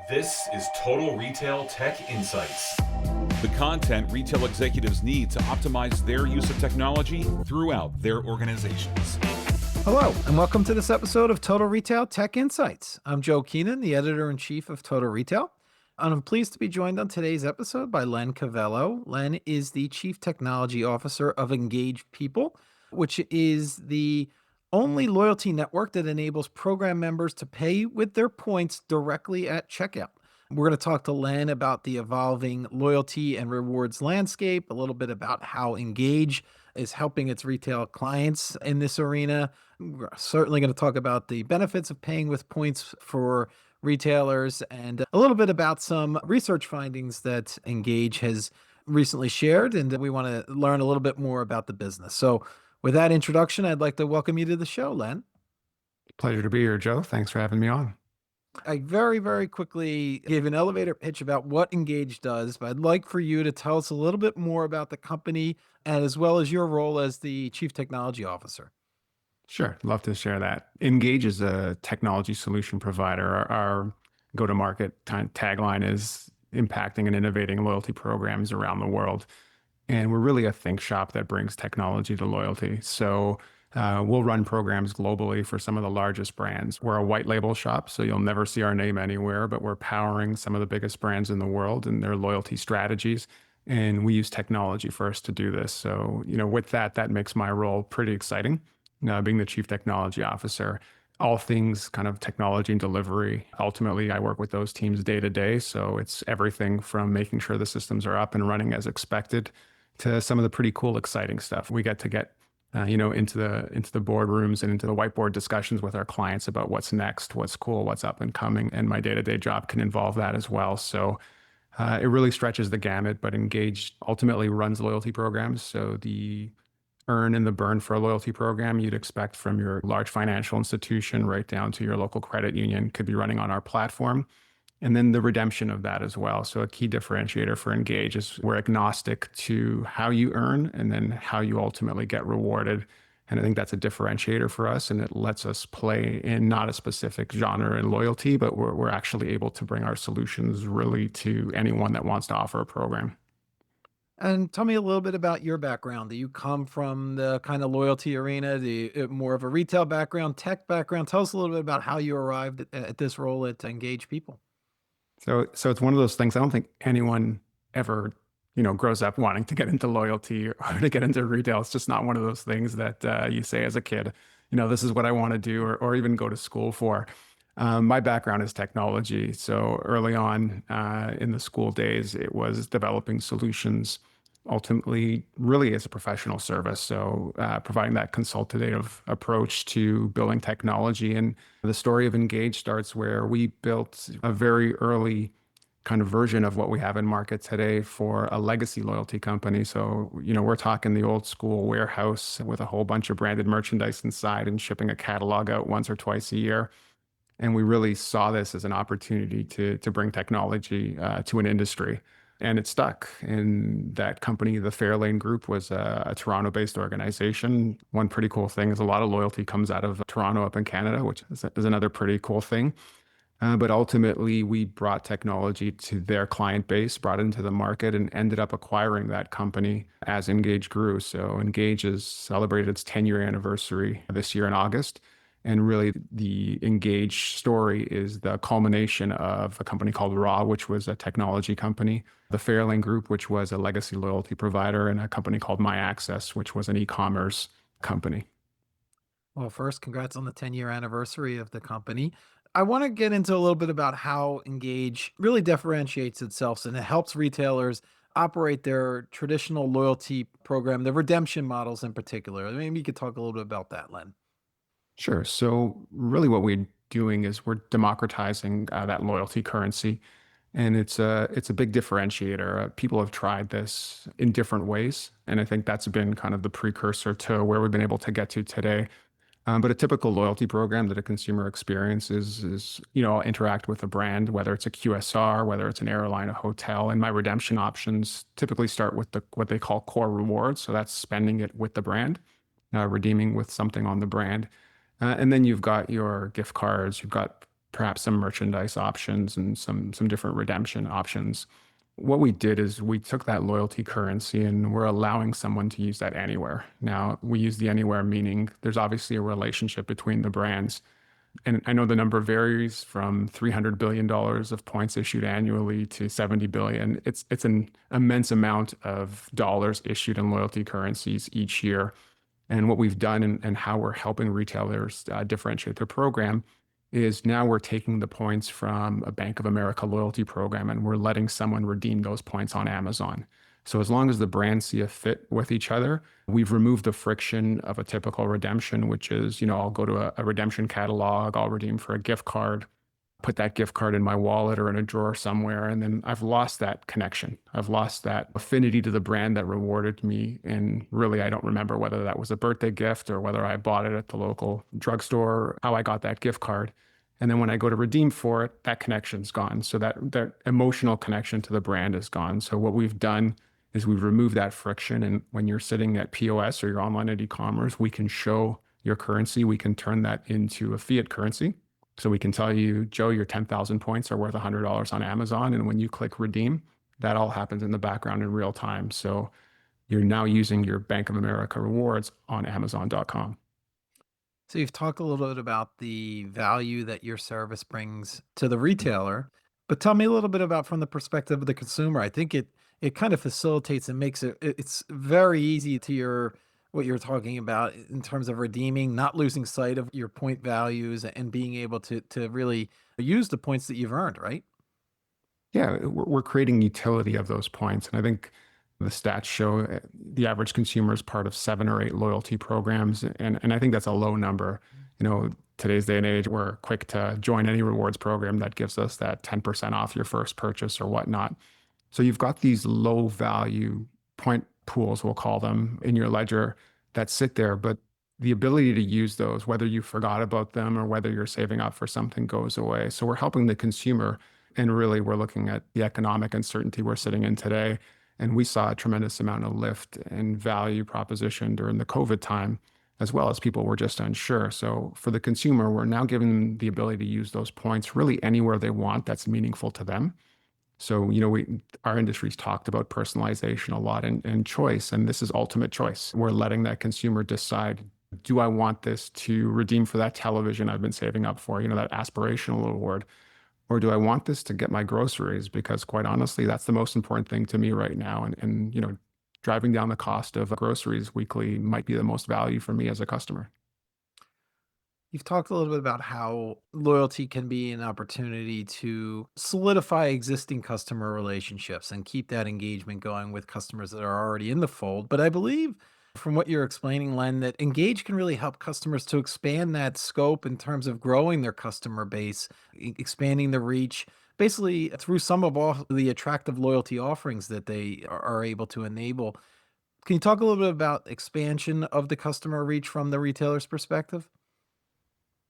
This is Total Retail Tech Insights. The content retail executives need to optimize their use of technology throughout their organizations. Hello, and welcome to this episode of Total Retail Tech Insights. I'm Joe Keenan, the editor-in-chief of Total Retail, and I'm pleased to be joined on today's episode by Len Covello. Len is the Chief Technology Officer of Engage People, which is the only loyalty network that enables program members to pay with their points directly at checkout. We're going to talk to Len about the evolving loyalty and rewards landscape, a little bit about how Engage is helping its retail clients in this arena. We're certainly going to talk about the benefits of paying with points for retailers and a little bit about some research findings that Engage has recently shared, and we want to learn a little bit more about the business. So with that introduction, I'd like to welcome you to the show, Len. Pleasure to be here, Joe. Thanks for having me on. I very quickly gave an elevator pitch about what Engage does, but I'd like for you to tell us a little bit more about the company and as well as your role as the Chief Technology Officer. Sure. Love to share that. Engage is a technology solution provider. Our go-to-market tagline is impacting and innovating loyalty programs around the world. And we're really a think shop that brings technology to loyalty. So we'll run programs globally for some of the largest brands. We're a white label shop, so you'll never see our name anywhere, but we're powering some of the biggest brands in the world and their loyalty strategies. And we use technology first to do this. So, with that makes my role pretty exciting, being the Chief Technology Officer. All things kind of technology and delivery. Ultimately, I work with those teams day to day. So it's everything from making sure the systems are up and running as expected to some of the pretty cool, exciting stuff. We get into the boardrooms and into the whiteboard discussions with our clients about what's next, what's cool, what's up and coming. And my day-to-day job can involve that as well. So it really stretches the gamut, but Engage ultimately runs loyalty programs. So the earn and the burn for a loyalty program you'd expect from your large financial institution right down to your local credit union could be running on our platform. And then the redemption of that as well. So a key differentiator for Engage is we're agnostic to how you earn and then how you ultimately get rewarded. And I think that's a differentiator for us. And it lets us play in not a specific genre in loyalty, but we're actually able to bring our solutions really to anyone that wants to offer a program. And tell me a little bit about your background. Do you come from the kind of loyalty arena, more of a retail background, tech background? Tell us a little bit about how you arrived at this role at Engage People. So it's one of those things. I don't think anyone ever, grows up wanting to get into loyalty or to get into retail. It's just not one of those things that you say as a kid, this is what I want to do or even go to school for. My background is technology. So early on in the school days, it was developing solutions, ultimately really as a professional service. So providing that consultative approach to building technology. And the story of Engage starts where we built a very early kind of version of what we have in market today for a legacy loyalty company. So, we're talking the old school warehouse with a whole bunch of branded merchandise inside and shipping a catalog out once or twice a year. And we really saw this as an opportunity to bring technology to an industry. And it stuck. And that company, the Fairlane Group, was a Toronto-based organization. One pretty cool thing is a lot of loyalty comes out of Toronto up in Canada, which is another pretty cool thing. But ultimately, we brought technology to their client base, brought it into the market, and ended up acquiring that company as Engage grew. So Engage has celebrated its 10-year anniversary this year in August. And really, the Engage story is the culmination of a company called Raw, which was a technology company, the Fairlane Group, which was a legacy loyalty provider, and a company called MyAccess, which was an e-commerce company. Well, first, congrats on the 10-year anniversary of the company. I want to get into a little bit about how Engage really differentiates itself and it helps retailers operate their traditional loyalty program, the redemption models in particular. Maybe you could talk a little bit about that, Len. Sure. So really what we're doing is we're democratizing that loyalty currency. And it's a big differentiator. People have tried this in different ways. And I think that's been kind of the precursor to where we've been able to get to today. But a typical loyalty program that a consumer experiences is, I'll interact with a brand, whether it's a QSR, whether it's an airline, a hotel, and my redemption options typically start with what they call core rewards. So that's spending it with the brand, redeeming with something on the brand. And then you've got your gift cards, you've got perhaps some merchandise options and some different redemption options. What we did is we took that loyalty currency and we're allowing someone to use that anywhere. Now, we use the anywhere meaning there's obviously a relationship between the brands. And I know the number varies from $300 billion of points issued annually to 70 billion. It's an immense amount of dollars issued in loyalty currencies each year. And what we've done and how we're helping retailers differentiate their program is now we're taking the points from a Bank of America loyalty program and we're letting someone redeem those points on Amazon. So as long as the brands see a fit with each other, we've removed the friction of a typical redemption, which is, I'll go to a redemption catalog, I'll redeem for a gift card, put that gift card in my wallet or in a drawer somewhere, and then I've lost that connection. I've lost that affinity to the brand that rewarded me. And really, I don't remember whether that was a birthday gift or whether I bought it at the local drugstore, how I got that gift card. And then when I go to redeem for it, that connection's gone. So that emotional connection to the brand is gone. So what we've done is we've removed that friction. And when you're sitting at POS or you're online at e-commerce, we can show your currency. We can turn that into a fiat currency. So we can tell you, Joe, your 10,000 points are worth $100 on Amazon. And when you click redeem, that all happens in the background in real time. So you're now using your Bank of America rewards on Amazon.com. So you've talked a little bit about the value that your service brings to the retailer, but tell me a little bit about from the perspective of the consumer. I think it kind of facilitates and makes it's very easy to your what you're talking about in terms of redeeming, not losing sight of your point values and being able to really use the points that you've earned, right? Yeah, we're creating utility of those points. And I think the stats show the average consumer is part of 7 or 8 loyalty programs. And I think that's a low number. Today's day and age, we're quick to join any rewards program that gives us that 10% off your first purchase or whatnot. So you've got these low value point pools, we'll call them, in your ledger that sit there, but the ability to use those, whether you forgot about them or whether you're saving up for something, goes away. So we're helping the consumer, and really we're looking at the economic uncertainty we're sitting in today. And we saw a tremendous amount of lift and value proposition during the COVID time, as well as people were just unsure. So for the consumer, we're now giving them the ability to use those points really anywhere they want that's meaningful to them. So, our industry's talked about personalization a lot and choice, and this is ultimate choice. We're letting that consumer decide, do I want this to redeem for that television I've been saving up for, that aspirational award, or do I want this to get my groceries? Because quite honestly, that's the most important thing to me right now. And driving down the cost of groceries weekly might be the most value for me as a customer. You've talked a little bit about how loyalty can be an opportunity to solidify existing customer relationships and keep that engagement going with customers that are already in the fold. But I believe from what you're explaining, Len, that Engage can really help customers to expand that scope in terms of growing their customer base, expanding the reach, basically through some of all the attractive loyalty offerings that they are able to enable. Can you talk a little bit about expansion of the customer reach from the retailer's perspective?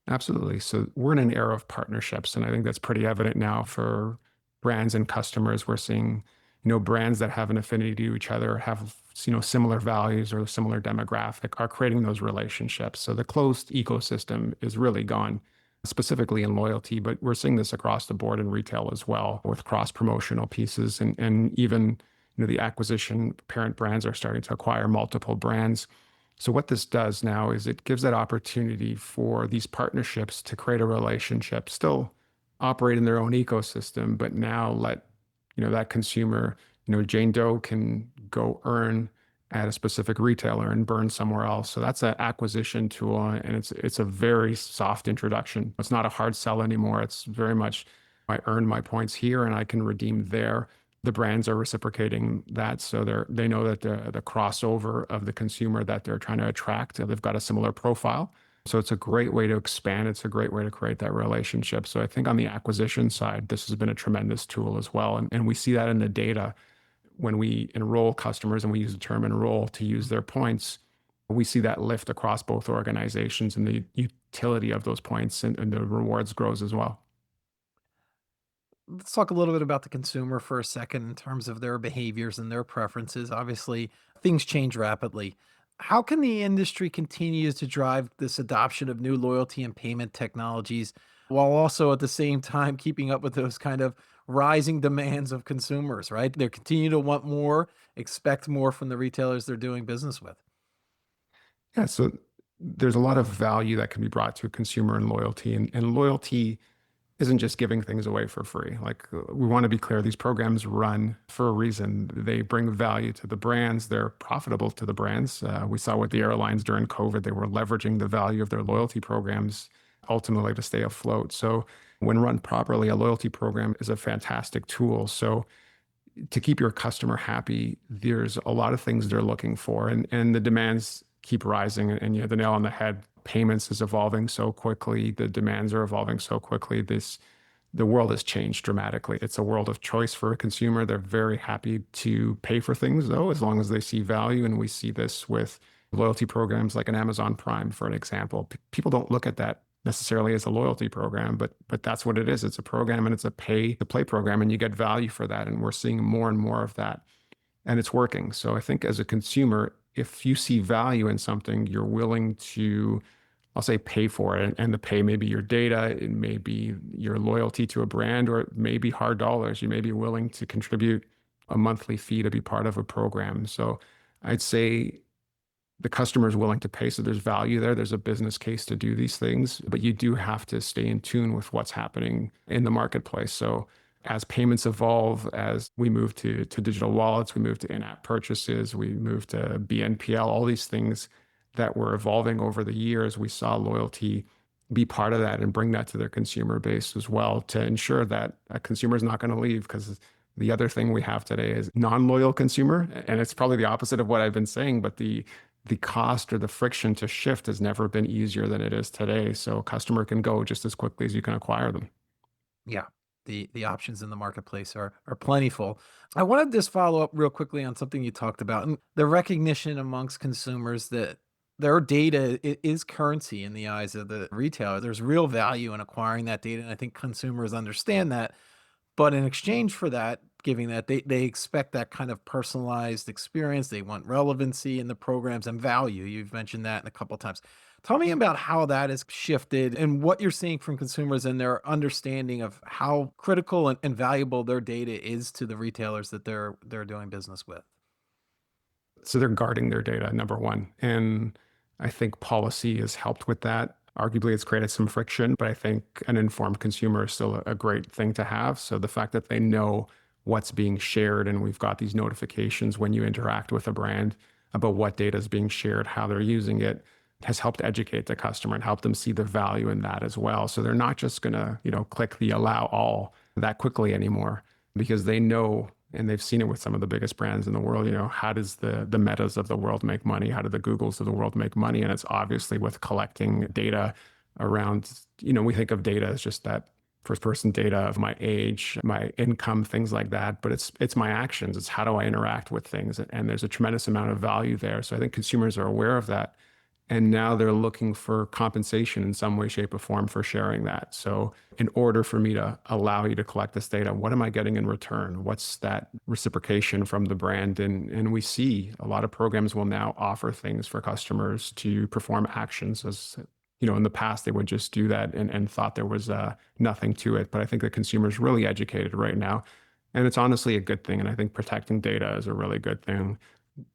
Absolutely. So we're in an era of partnerships, and I think that's pretty evident now for brands and customers. We're seeing, brands that have an affinity to each other, have, similar values or similar demographic, are creating those relationships. So the closed ecosystem is really gone, specifically in loyalty, but we're seeing this across the board in retail as well with cross promotional pieces and even, the acquisition parent brands are starting to acquire multiple brands. So what this does now is it gives that opportunity for these partnerships to create a relationship, still operate in their own ecosystem, but now let, that consumer, Jane Doe can go earn at a specific retailer and burn somewhere else. So that's an acquisition tool, and it's a very soft introduction. It's not a hard sell anymore. It's very much I earn my points here and I can redeem there. The brands are reciprocating that, so they know that the crossover of the consumer that they're trying to attract, they've got a similar profile. So it's a great way to expand. It's a great way to create that relationship. So I think on the acquisition side, this has been a tremendous tool as well. And we see that in the data when we enroll customers and we use the term enroll to use their points. We see that lift across both organizations and the utility of those points and the rewards grows as well. Let's talk a little bit about the consumer for a second in terms of their behaviors and their preferences. Obviously, things change rapidly. How can the industry continue to drive this adoption of new loyalty and payment technologies while also at the same time keeping up with those kind of rising demands of consumers, right? They continue to want more, expect more from the retailers they're doing business with. Yeah, so there's a lot of value that can be brought to a consumer and loyalty, and loyalty isn't just giving things away for free. Like we want to be clear, these programs run for a reason. They bring value to the brands. They're profitable to the brands. We saw with the airlines during COVID, they were leveraging the value of their loyalty programs ultimately to stay afloat. So when run properly, a loyalty program is a fantastic tool. So to keep your customer happy, there's a lot of things they're looking for, and the demands keep rising. And you hit the nail on the head. Payments is evolving so quickly. The demands are evolving so quickly. The world has changed dramatically. It's a world of choice for a consumer. They're very happy to pay for things, though, as long as they see value. And we see this with loyalty programs like an Amazon Prime, for an example. People don't look at that necessarily as a loyalty program, but that's what it is. It's a program, and it's a pay to play program, and you get value for that. And we're seeing more and more of that, and it's working. So I think as a consumer, if you see value in something, you're willing to, I'll say, pay for it. And the pay may be your data, it may be your loyalty to a brand, or it may be hard dollars. You may be willing to contribute a monthly fee to be part of a program. So I'd say the customer is willing to pay. So there's value there. There's a business case to do these things, but you do have to stay in tune with what's happening in the marketplace. So as payments evolve, as we move to digital wallets, we move to in-app purchases, we move to BNPL, all these things that were evolving over the years, we saw loyalty be part of that and bring that to their consumer base as well, to ensure that a consumer is not going to leave. Because the other thing we have today is non-loyal consumer, and it's probably the opposite of what I've been saying, but the cost or the friction to shift has never been easier than it is today. So a customer can go just as quickly as you can acquire them. Yeah. The options in the marketplace are plentiful. I want to just follow up real quickly on something you talked about, and the recognition amongst consumers that their data is currency in the eyes of the retailer. There's real value in acquiring that data, and I think consumers understand that. But in exchange for that, giving that, they expect that kind of personalized experience. They want relevancy in the programs and value. You've mentioned that a couple of times. Tell me about how that has shifted and what you're seeing from consumers and their understanding of how critical and valuable their data is to the retailers that they're doing business with. So they're guarding their data, number one. And I think policy has helped with that. Arguably, it's created some friction, but I think an informed consumer is still a great thing to have. So the fact that they know what's being shared, and we've got these notifications when you interact with a brand about what data is being shared, how they're using it, has helped educate the customer and help them see the value in that as well. So they're not just going to, click the allow all that quickly anymore, because they know, and they've seen it with some of the biggest brands in the world, how does the Metas of the world make money? How do the Googles of the world make money? And it's obviously with collecting data around, we think of data as just that first person data of my age, my income, things like that. But it's my actions. It's how do I interact with things? And there's a tremendous amount of value there. So I think consumers are aware of that. And now they're looking for compensation in some way, shape, or form for sharing that. So in order for me to allow you to collect this data, what am I getting in return? What's that reciprocation from the brand? And we see a lot of programs will now offer things for customers to perform actions. As in the past, they would just do that and thought there was nothing to it. But I think the consumer is really educated right now. And it's honestly a good thing. And I think protecting data is a really good thing.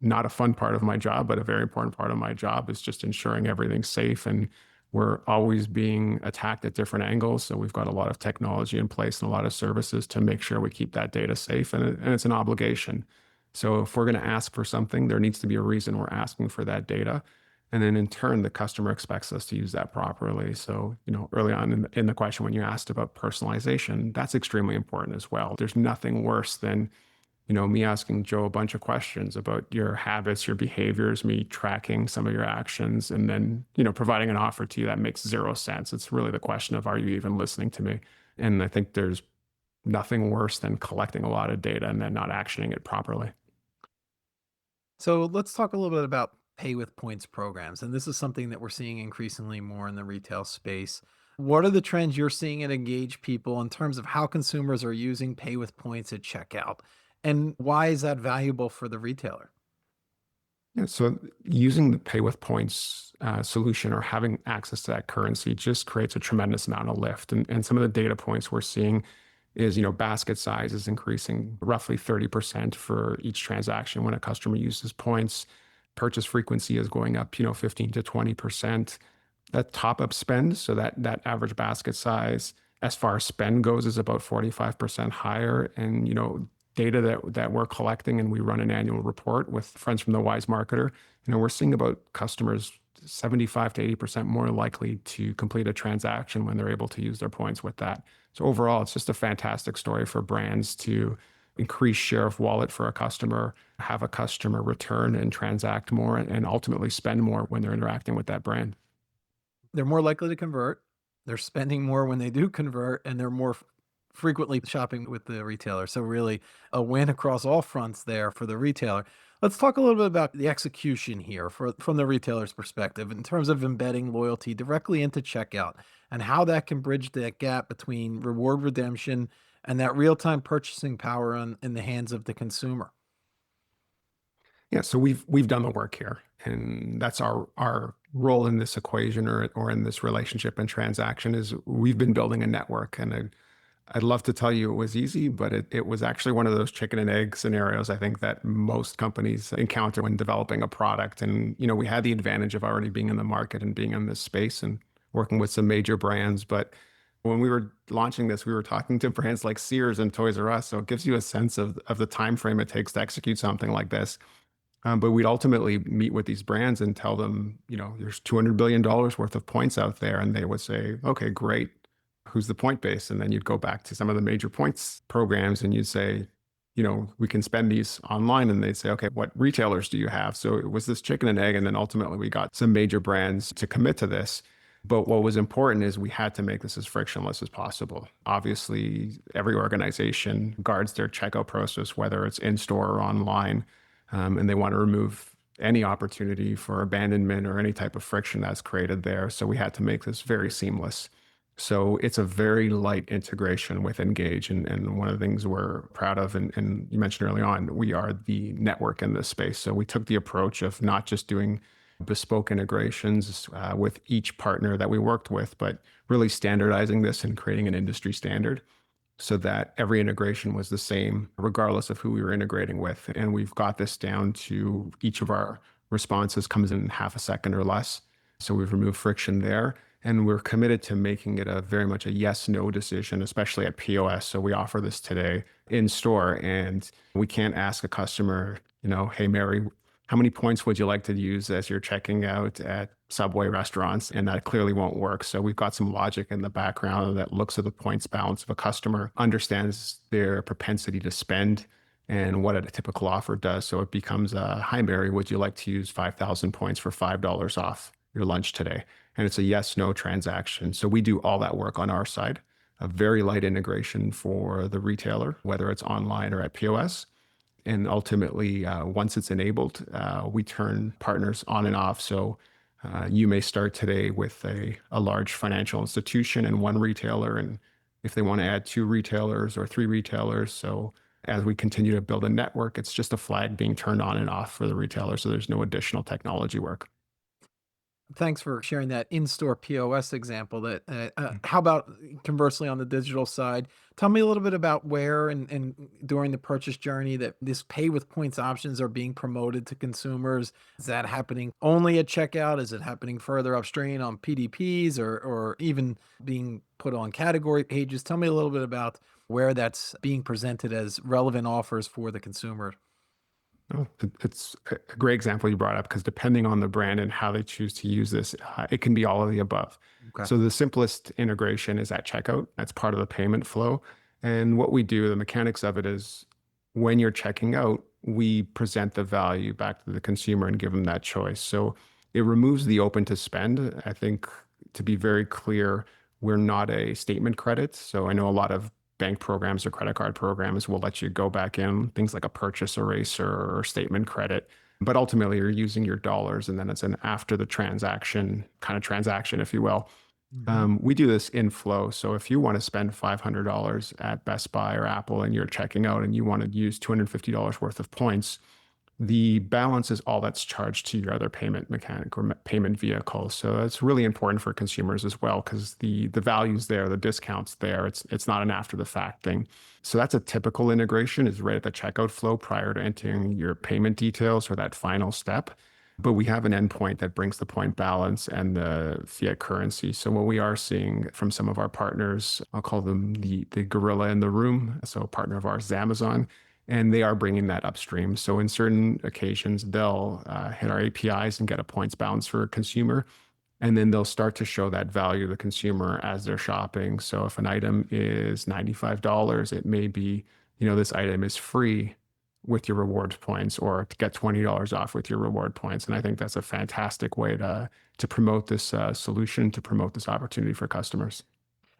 Not a fun part of my job, but a very important part of my job is just ensuring everything's safe. And we're always being attacked at different angles. So we've got a lot of technology in place and a lot of services to make sure we keep that data safe. And it's an obligation. So if we're going to ask for something, there needs to be a reason we're asking for that data. And then in turn, the customer expects us to use that properly. So, early on in the question, when you asked about personalization, that's extremely important as well. There's nothing worse than me asking Joe a bunch of questions about your habits, your behaviors, me tracking some of your actions, and then, providing an offer to you that makes zero sense. It's really the question of, are you even listening to me? And I think there's nothing worse than collecting a lot of data and then not actioning it properly. So let's talk a little bit about pay with points programs. And this is something that we're seeing increasingly more in the retail space. What are the trends you're seeing at Engage People in terms of how consumers are using pay with points at checkout? And why is that valuable for the retailer? Yeah, so using the pay with points solution or having access to that currency just creates a tremendous amount of lift. And some of the data points we're seeing is, basket size is increasing roughly 30% for each transaction when a customer uses points. Purchase frequency is going up, 15 to 20%. That top up spend, so that average basket size, as far as spend goes, is about 45% higher. And, data that we're collecting, and we run an annual report with friends from the Wise Marketer, we're seeing about customers 75 to 80% more likely to complete a transaction when they're able to use their points with that. So overall, it's just a fantastic story for brands to increase share of wallet for a customer, have a customer return and transact more, and ultimately spend more when they're interacting with that brand. They're more likely to convert. They're spending more when they do convert, and they're more frequently shopping with the retailer. So really a win across all fronts there for the retailer. Let's talk a little bit about the execution here from the retailer's perspective in terms of embedding loyalty directly into checkout and how that can bridge that gap between reward redemption and that real-time purchasing power in the hands of the consumer. Yeah, so we've done the work here, and that's our role in this equation or in this relationship and transaction is we've been building a network. And I'd love to tell you it was easy, but it was actually one of those chicken and egg scenarios I think that most companies encounter when developing a product. And we had the advantage of already being in the market and being in this space and working with some major brands. But when we were launching this, we were talking to brands like Sears and Toys R Us, so it gives you a sense of the time frame it takes to execute something like this. But we'd ultimately meet with these brands and tell them, there's $200 billion worth of points out there. And they would say, okay, great. Who's the point base? And then you'd go back to some of the major points programs and you'd say, we can spend these online. And they'd say, okay, what retailers do you have? So it was this chicken and egg. And then ultimately we got some major brands to commit to this. But what was important is we had to make this as frictionless as possible. Obviously, every organization guards their checkout process, whether it's in store or online. And they want to remove any opportunity for abandonment or any type of friction that's created there. So we had to make this very seamless. So it's a very light integration with Engage. And one of the things we're proud of, and you mentioned early on, we are the network in this space. So we took the approach of not just doing bespoke integrations with each partner that we worked with, but really standardizing this and creating an industry standard so that every integration was the same, regardless of who we were integrating with. And we've got this down to each of our responses comes in half a second or less. So we've removed friction there. And we're committed to making it a very much a yes/no decision, especially at POS. So we offer this today in store, and we can't ask a customer, hey, Mary, how many points would you like to use as you're checking out at Subway restaurants? And that clearly won't work. So we've got some logic in the background that looks at the points balance of a customer, understands their propensity to spend and what a typical offer does. So it becomes hi, Mary, would you like to use 5,000 points for $5 off your lunch today? And it's a yes/no transaction. So we do all that work on our side, a very light integration for the retailer, whether it's online or at POS. And ultimately, once it's enabled, we turn partners on and off. So you may start today with a large financial institution and one retailer. And if they want to add 2 retailers or 3 retailers, so as we continue to build a network, it's just a flag being turned on and off for the retailer. So there's no additional technology work. Thanks for sharing that in-store POS example. How about conversely on the digital side? Tell me a little bit about where and during the purchase journey that this pay with points options are being promoted to consumers. Is that happening only at checkout? Is it happening further upstream on PDPs or even being put on category pages? Tell me a little bit about where that's being presented as relevant offers for the consumer. Oh, it's a great example you brought up because depending on the brand and how they choose to use this, it can be all of the above. Okay. So the simplest integration is at checkout. That's part of the payment flow. And what we do, the mechanics of it is when you're checking out, we present the value back to the consumer and give them that choice. So it removes the open to spend. I think to be very clear, we're not a statement credit. So I know a lot of bank programs or credit card programs will let you go back in things like a purchase eraser or statement credit. But ultimately, you're using your dollars, and then it's an after the transaction kind of transaction, if you will. We do this in flow. So if you want to spend $500 at Best Buy or Apple and you're checking out and you want to use $250 worth of points, the balance is all that's charged to your other payment mechanic or payment vehicle. So that's really important for consumers as well, because the value's there, the discount's there. It's not an after the fact thing. So that's a typical integration, is right at the checkout flow prior to entering your payment details or that final step. But we have an endpoint that brings the point balance and the fiat currency. So what we are seeing from some of our partners, I'll call them the gorilla in the room. So a partner of ours is Amazon, and they are bringing that upstream. So in certain occasions, they'll hit our APIs and get a points balance for a consumer. And then they'll start to show that value to the consumer as they're shopping. So if an item is $95, it may be, this item is free with your reward points, or to get $20 off with your reward points. And I think that's a fantastic way to promote this solution, to promote this opportunity for customers.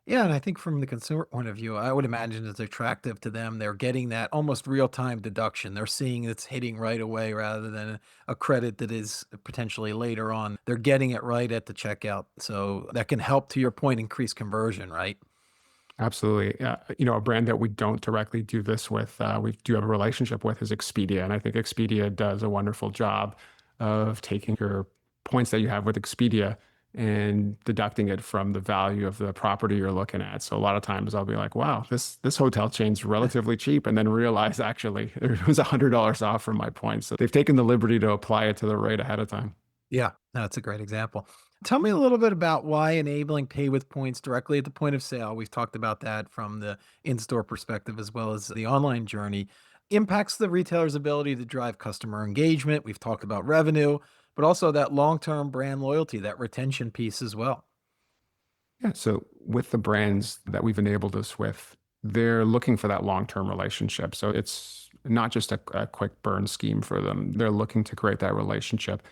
Yeah, and I think from the consumer point of view, I would imagine it's attractive to them. They're getting that almost real-time deduction. They're seeing it's hitting right away rather than a credit that is potentially later on. They're getting it right at the checkout. So that can help, to your point, increase conversion, right? Absolutely. A brand that we don't directly do this with, we do have a relationship with, is Expedia. And I think Expedia does a wonderful job of taking your points that you have with Expedia and deducting it from the value of the property you're looking at. So a lot of times I'll be like, wow, this hotel chain's relatively cheap, and then realize actually it was $100 off from my points. So they've taken the liberty to apply it to the rate ahead of time. Yeah, no, that's a great example. Tell me a little bit about why enabling pay with points directly at the point of sale, we've talked about that from the in-store perspective as well as the online journey, impacts the retailer's ability to drive customer engagement. We've talked about revenue, but also that long-term brand loyalty, that retention piece as well. Yeah. So with the brands that we've enabled this with, they're looking for that long-term relationship. So it's not just a quick burn scheme for them. They're looking to create that relationship.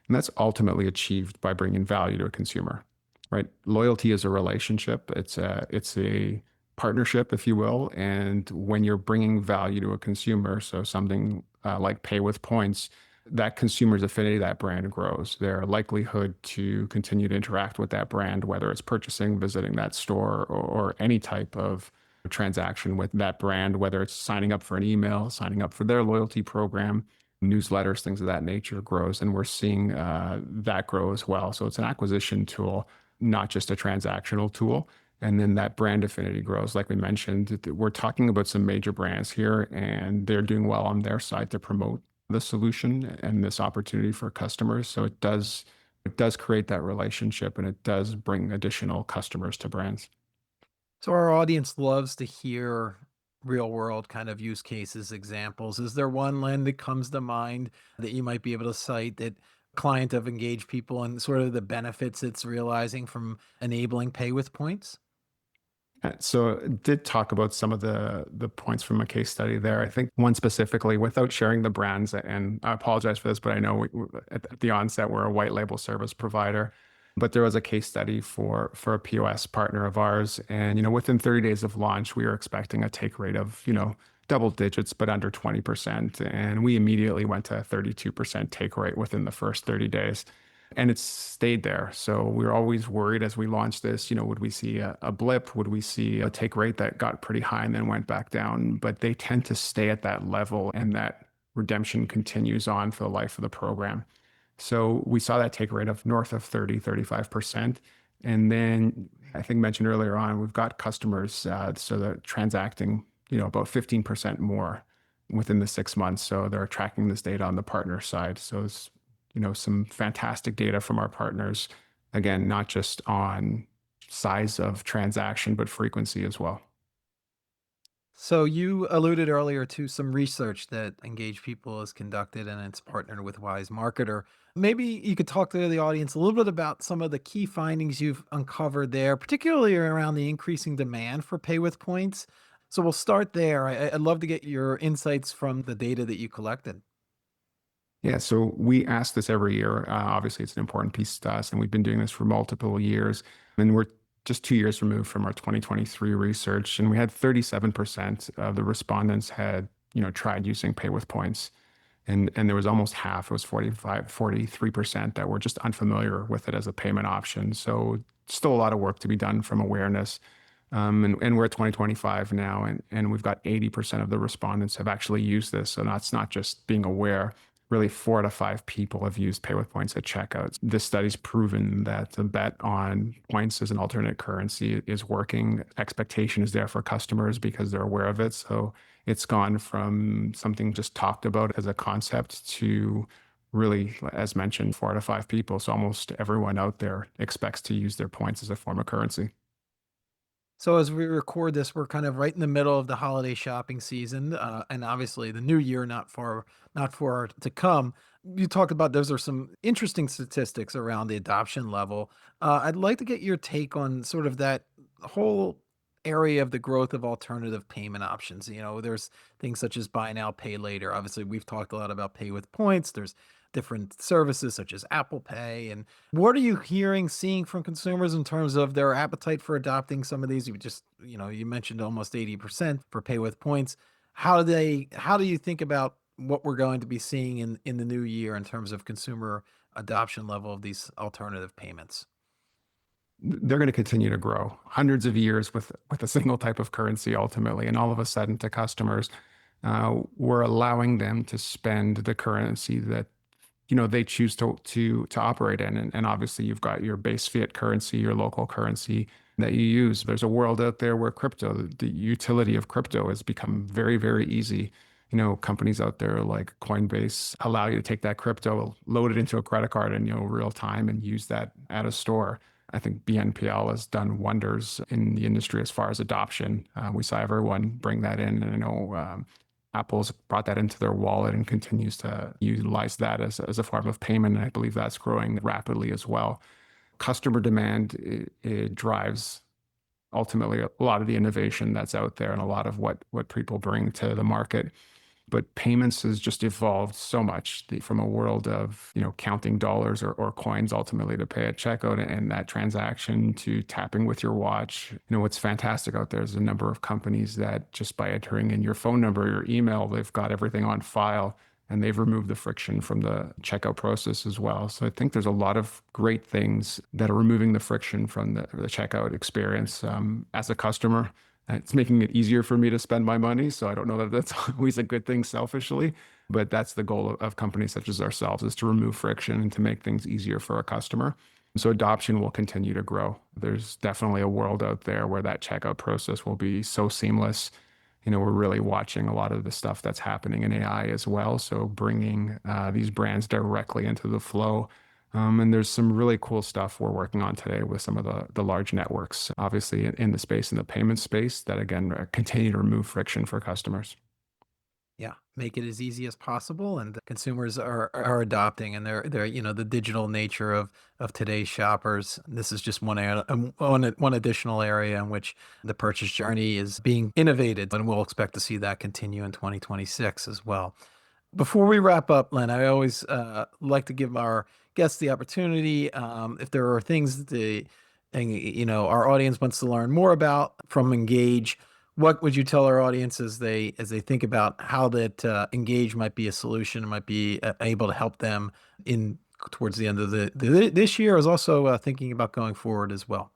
And that's ultimately achieved by bringing value to a consumer, right? Loyalty is a relationship. It's a partnership, if you will. And when you're bringing value to a consumer, so something like pay with points, that consumer's affinity to that brand grows. Their likelihood to continue to interact with that brand, whether it's purchasing, visiting that store, or any type of transaction with that brand, whether it's signing up for an email, signing up for their loyalty program, newsletters, things of that nature, grows. And we're seeing that grow as well. So it's an acquisition tool, not just a transactional tool. And then that brand affinity grows. Like we mentioned, we're talking about some major brands here, and they're doing well on their side to promote the solution and this opportunity for customers. So it does create that relationship, and it does bring additional customers to brands. So our audience loves to hear real world kind of use cases, examples. Is there one, Len, that comes to mind that you might be able to cite, that client of engaged people and sort of the benefits it's realizing from enabling pay with points? So it did talk about some of the points from a case study there. I think one specifically, without sharing the brands, and I apologize for this, but I know at the onset we're a white label service provider. But there was a case study for a POS partner of ours, and within 30 days of launch, we were expecting a take rate of double digits, but under 20%, and we immediately went to a 32% take rate within the first 30 days. And it's stayed there. So we were always worried as we launched this, would we see a blip? Would we see a take rate that got pretty high and then went back down? But they tend to stay at that level, and that redemption continues on for the life of the program. So we saw that take rate of north of 35%. And then I think mentioned earlier on, we've got customers, so they're transacting, about 15% more within the 6 months. So they're tracking this data on the partner side. So it's some fantastic data from our partners. Again, not just on size of transaction, but frequency as well. So you alluded earlier to some research that Engaged People has conducted and it's partnered with Wise Marketer. Maybe you could talk to the audience a little bit about some of the key findings you've uncovered there, particularly around the increasing demand for pay with points. So we'll start there. I'd love to get your insights from the data that you collected. Yeah, so we ask this every year. Obviously, it's an important piece to us, and we've been doing this for multiple years. And we're just 2 years removed from our 2023 research, and we had 37% of the respondents had, tried using pay with points. And there was almost half, it was 43% that were just unfamiliar with it as a payment option. So still a lot of work to be done from awareness. And we're at 2025 now, and we've got 80% of the respondents have actually used this. So that's not just being aware, really 4 to 5 people have used pay with points at checkout. This study's proven that the bet on points as an alternate currency is working. Expectation is there for customers because they're aware of it. So it's gone from something just talked about as a concept to really, as mentioned, 4 to 5 people. So almost everyone out there expects to use their points as a form of currency. So as we record this, we're kind of right in the middle of the holiday shopping season, and obviously the new year not far to come. You talked about those are some interesting statistics around the adoption level. I'd like to get your take on sort of that whole area of the growth of alternative payment options. There's things such as buy now, pay later. Obviously, we've talked a lot about pay with points. There's different services such as Apple Pay. And what are you seeing from consumers in terms of their appetite for adopting some of these? You mentioned almost 80% for pay with points. How do you think about what we're going to be seeing in the new year in terms of consumer adoption level of these alternative payments? They're going to continue to grow hundreds of years with a single type of currency ultimately. And all of a sudden to customers, we're allowing them to spend the currency that they choose to operate in. And obviously you've got your base fiat currency, your local currency that you use. There's a world out there where the utility of crypto has become very, very easy. Companies out there like Coinbase allow you to take that crypto, load it into a credit card in real time and use that at a store. I think BNPL has done wonders in the industry as far as adoption. We saw everyone bring that in. And I know Apple's brought that into their wallet and continues to utilize that as a form of payment. And I believe that's growing rapidly as well. Customer demand, it drives ultimately a lot of the innovation that's out there and a lot of what people bring to the market. But payments has just evolved so much from a world of, counting dollars or coins ultimately to pay at checkout and that transaction to tapping with your watch. What's fantastic out there is a number of companies that just by entering in your phone number, your email, they've got everything on file and they've removed the friction from the checkout process as well. So I think there's a lot of great things that are removing the friction from the checkout experience. As a customer, it's making it easier for me to spend my money. So I don't know that that's always a good thing selfishly, but that's the goal of companies such as ourselves, is to remove friction and to make things easier for a customer. So adoption will continue to grow. There's definitely a world out there where that checkout process will be so seamless. We're really watching a lot of the stuff that's happening in AI as well. So bringing these brands directly into the flow. And there's some really cool stuff we're working on today with some of the large networks, obviously in the space, in the payment space, that again, continue to remove friction for customers. Yeah, make it as easy as possible, and the consumers are adopting, and they're the digital nature of today's shoppers. This is just one additional area in which the purchase journey is being innovated, and we'll expect to see that continue in 2026 as well. Before we wrap up, Len, I always like to give our guests the opportunity, if there are things that our audience wants to learn more about from Engage. What would you tell our audience as they think about how that Engage might be a solution, might be able to help them in towards the end of this year, is also thinking about going forward as well?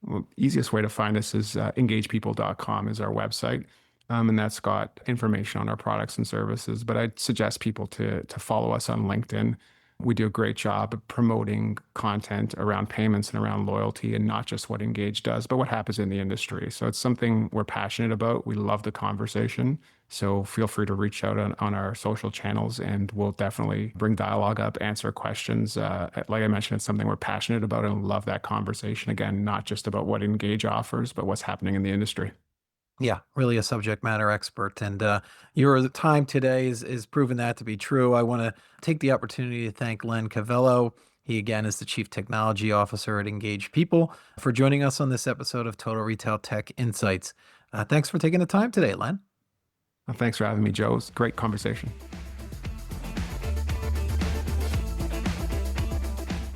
Well, easiest way to find us is engagepeople.com is our website. And that's got information on our products and services. But I'd suggest people to follow us on LinkedIn. We do a great job of promoting content around payments and around loyalty, and not just what Engage does, but what happens in the industry. So it's something we're passionate about. We love the conversation. So feel free to reach out on our social channels, and we'll definitely bring dialogue up, answer questions. Like I mentioned, it's something we're passionate about and love that conversation. Again, not just about what Engage offers, but what's happening in the industry. Yeah, really a subject matter expert. And your time today is proven that to be true. I want to take the opportunity to thank Len Covello. He, again, is the Chief Technology Officer at Engage People, for joining us on this episode of Total Retail Tech Insights. Thanks for taking the time today, Len. Well, thanks for having me, Joe. It's a great conversation.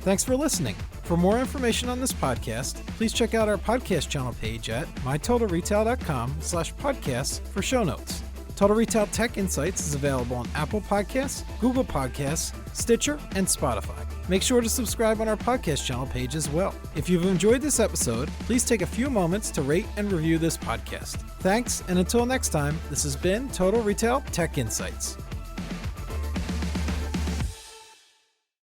Thanks for listening. For more information on this podcast, please check out our podcast channel page at mytotalretail.com/podcasts for show notes. Total Retail Tech Insights is available on Apple Podcasts, Google Podcasts, Stitcher, and Spotify. Make sure to subscribe on our podcast channel page as well. If you've enjoyed this episode, please take a few moments to rate and review this podcast. Thanks, and until next time, this has been Total Retail Tech Insights.